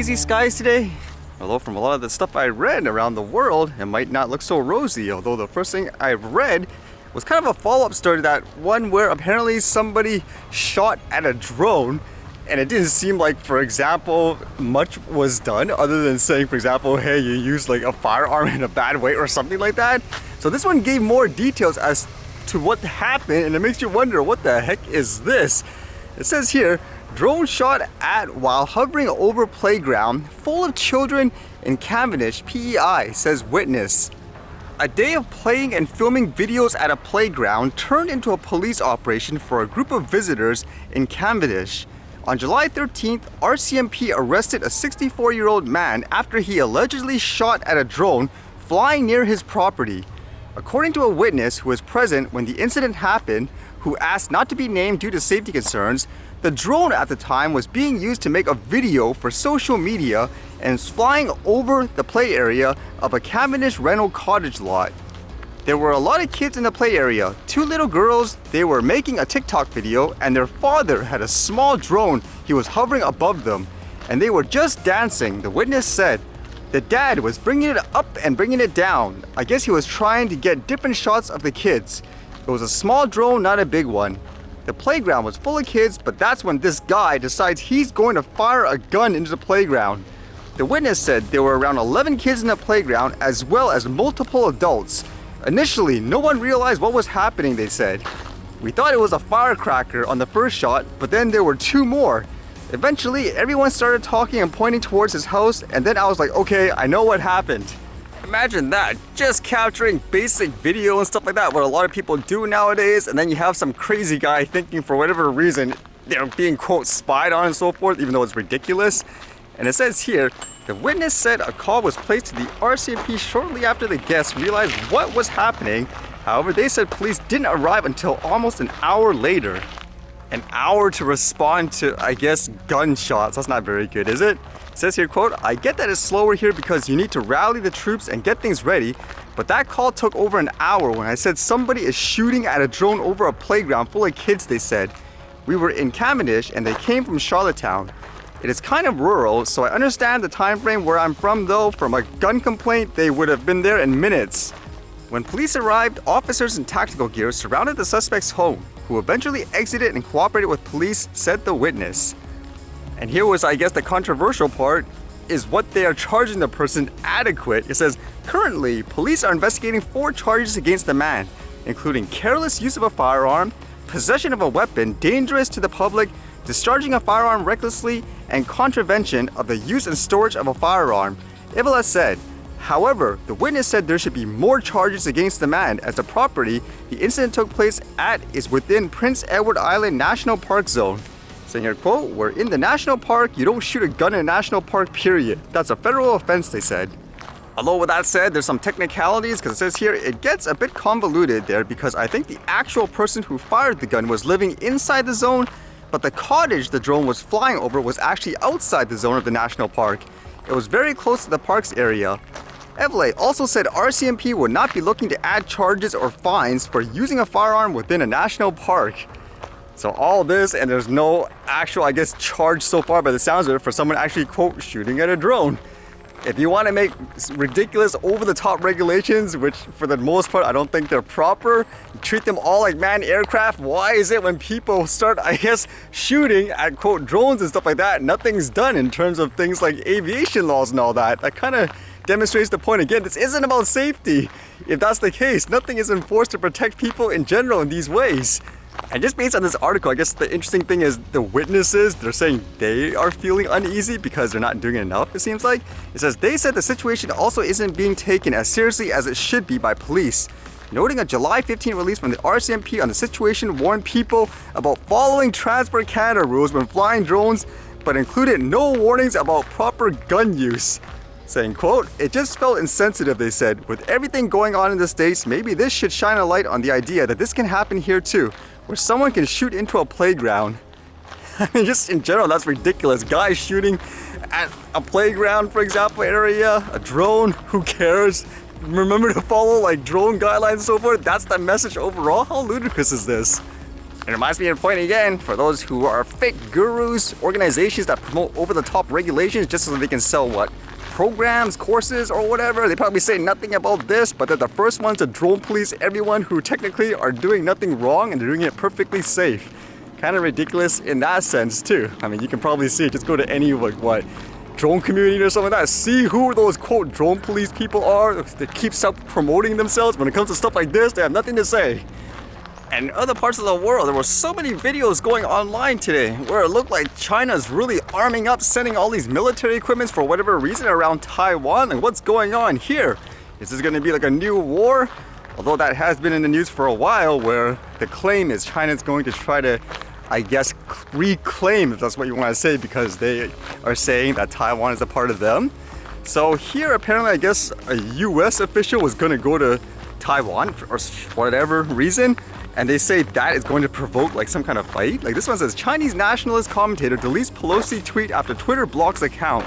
hazy skies today. Although from a lot of the stuff I read around the world, it might not look so rosy. Although the first thing I read was kind of a follow-up story to that one where apparently somebody shot at a drone and it didn't seem like, for example, much was done other than saying, for example, hey, you used like a firearm in a bad way or something like that. So this one gave more details as to what happened, and it makes you wonder, what the heck is this? It says here, drone shot at while hovering over playground full of children in Cavendish, PEI, says witness. A day of playing and filming videos at a playground turned into a police operation for a group of visitors in Cavendish. On July 13th, RCMP arrested a 64-year-old man after he allegedly shot at a drone flying near his property. According to a witness who was present when the incident happened, who asked not to be named due to safety concerns, the drone at the time was being used to make a video for social media and was flying over the play area of a Cavendish rental cottage lot. There were a lot of kids in the play area, 2 little girls. They were making a TikTok video and their father had a small drone. He was hovering above them and they were just dancing, the witness said. The dad was bringing it up and bringing it down. I guess he was trying to get different shots of the kids. It was a small drone, not a big one. The playground was full of kids, but that's when this guy decides he's going to fire a gun into the playground. The witness said there were around 11 kids in the playground as well as multiple adults. Initially, no one realized what was happening, they said. We thought it was a firecracker on the first shot, but then there were 2 more. Eventually, everyone started talking and pointing towards his house, and then I was like, okay, I know what happened. Imagine that, just capturing basic video and stuff like that, what a lot of people do nowadays, and then you have some crazy guy thinking for whatever reason they're being, quote, spied on and so forth, even though it's ridiculous. And it says here, the witness said a call was placed to the RCMP shortly after the guests realized what was happening. However, they said police didn't arrive until almost an hour later. An hour to respond to, I guess, gunshots. That's not very good, is it? It says here, quote, I get that it's slower here because you need to rally the troops and get things ready, but that call took over an hour when I said somebody is shooting at a drone over a playground full of kids, they said. We were in Cavendish and they came from Charlottetown. It is kind of rural, so I understand the time frame where I'm from, though. From a gun complaint, they would have been there in minutes. When police arrived, officers in tactical gear surrounded the suspect's home, who eventually exited and cooperated with police, said the witness. And here was, I guess, the controversial part, is what they are charging the person adequate. It says, currently, police are investigating 4 charges against the man, including careless use of a firearm, possession of a weapon dangerous to the public, discharging a firearm recklessly, and contravention of the use and storage of a firearm, Ivela said. However, the witness said there should be more charges against the man as the property the incident took place at is within Prince Edward Island National Park Zone. Saying here, quote, we're in the national park, you don't shoot a gun in a national park, period. That's a federal offense, they said. Although with that said, there's some technicalities because it says here it gets a bit convoluted there because I think the actual person who fired the gun was living inside the zone, but the cottage the drone was flying over was actually outside the zone of the national park. It was very close to the park's area. Evele also said RCMP would not be looking to add charges or fines for using a firearm within a national park. So all this, and there's no actual, I guess, charge so far by the sounds of it for someone actually, quote, shooting at a drone. If you want to make ridiculous, over-the-top regulations, which for the most part I don't think they're proper, treat them all like manned aircraft, why is it when people start, I guess, shooting at, quote, drones and stuff like that, nothing's done in terms of things like aviation laws and all that? That kind of demonstrates the point again, this isn't about safety. If that's the case, nothing is enforced to protect people in general in these ways. And just based on this article, I guess the interesting thing is the witnesses, they're saying they are feeling uneasy because they're not doing enough, it seems like. It says they said the situation also isn't being taken as seriously as it should be by police. Noting a July 15 release from the RCMP on the situation warned people about following Transport Canada rules when flying drones, but included no warnings about proper gun use. Saying, quote, it just felt insensitive, they said. With everything going on in the States, maybe this should shine a light on the idea that this can happen here too, where someone can shoot into a playground. I mean, just in general, that's ridiculous. Guys shooting at a playground, for example, area, a drone, who cares? Remember to follow like drone guidelines and so forth. That's the message overall. How ludicrous is this? It reminds me of a point again, for those who are fake gurus, organizations that promote over-the-top regulations just so they can sell what? Programs, courses, or whatever. They probably say nothing about this, but they're the first ones to drone police everyone who technically are doing nothing wrong and they're doing it perfectly safe. Kind of ridiculous in that sense too. I mean, you can probably see it. Just go to any like what drone community or something like that. See who those quote drone police people are that keep self-promoting themselves. When it comes to stuff like this, they have nothing to say. And in other parts of the world, there were so many videos going online today where it looked like China's really arming up, sending all these military equipments for whatever reason around Taiwan. And what's going on here? Is this going to be like a new war? Although that has been in the news for a while, where the claim is China's going to try to, I guess, reclaim, if that's what you want to say, because they are saying that Taiwan is a part of them. So here, apparently, I guess a US official was going to go to Taiwan for whatever reason. And they say that is going to provoke like some kind of fight. Like this one says, Chinese nationalist commentator deletes Pelosi tweet after Twitter blocks account.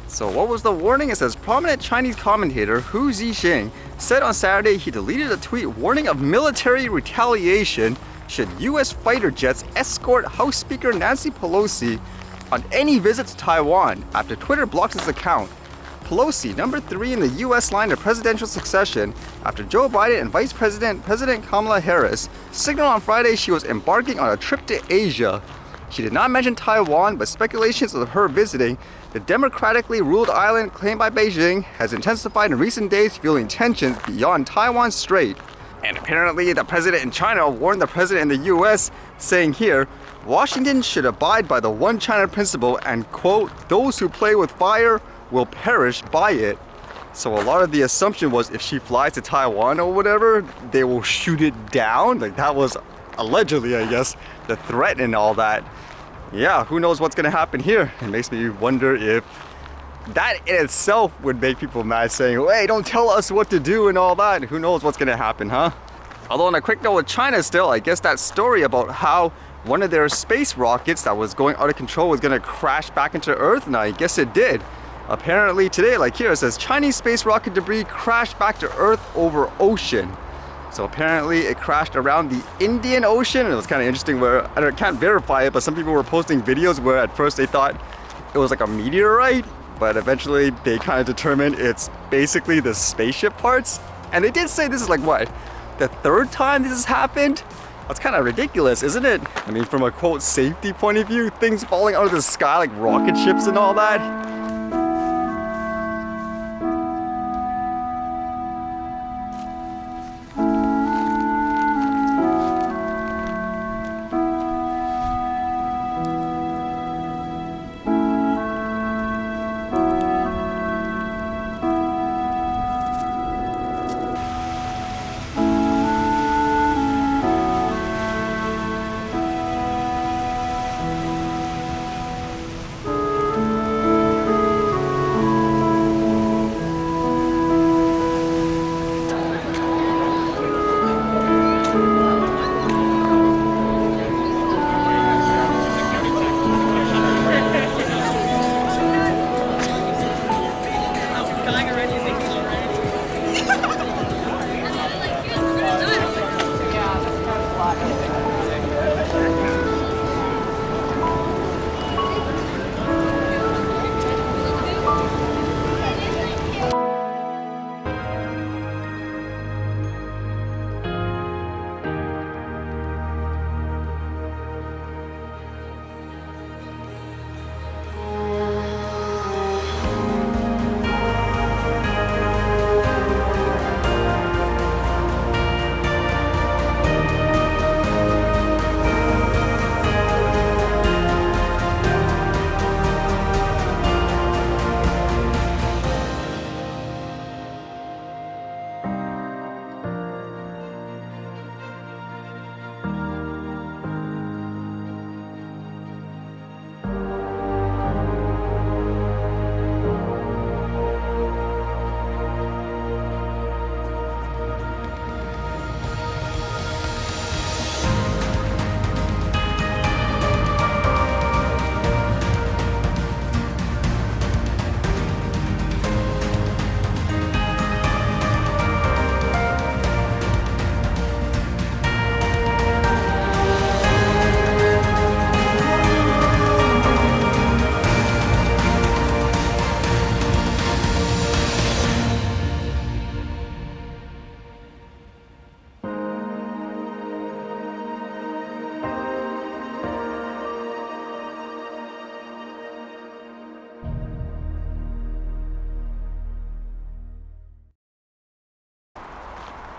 So what was the warning? It says, prominent Chinese commentator Hu Zixing said on Saturday he deleted a tweet warning of military retaliation should US fighter jets escort House Speaker Nancy Pelosi on any visit to Taiwan after Twitter blocks his account. Pelosi, number 3 in the US line of presidential succession after Joe Biden and Vice President Kamala Harris, signaled on Friday she was embarking on a trip to Asia. She did not mention Taiwan, but speculations of her visiting the democratically ruled island claimed by Beijing has intensified in recent days, fueling tensions beyond Taiwan Strait. And apparently the president in China warned the president in the US, saying here, Washington should abide by the one China principle and, quote, those who play with fire will perish by it. So a lot of the assumption was if she flies to Taiwan or whatever, they will shoot it down. Like that was allegedly, I guess, the threat and all that. Yeah, who knows what's gonna happen here? It makes me wonder if that in itself would make people mad, saying, hey, don't tell us what to do and all that. Who knows what's gonna happen, huh? Although on a quick note with China still, I guess that story about how one of their space rockets that was going out of control was gonna crash back into Earth, and I guess it did. Apparently today, like here, it says Chinese space rocket debris crashed back to Earth over ocean. So apparently it crashed around the Indian Ocean, and it was kind of interesting where, I can't verify it, but some people were posting videos where at first they thought it was like a meteorite, but eventually they kind of determined it's basically the spaceship parts. And they did say this is like what, the 3rd time this has happened? That's kind of ridiculous, isn't it? I mean, from a quote safety point of view, things falling out of the sky like rocket ships and all that.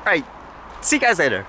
Alright, see you guys later.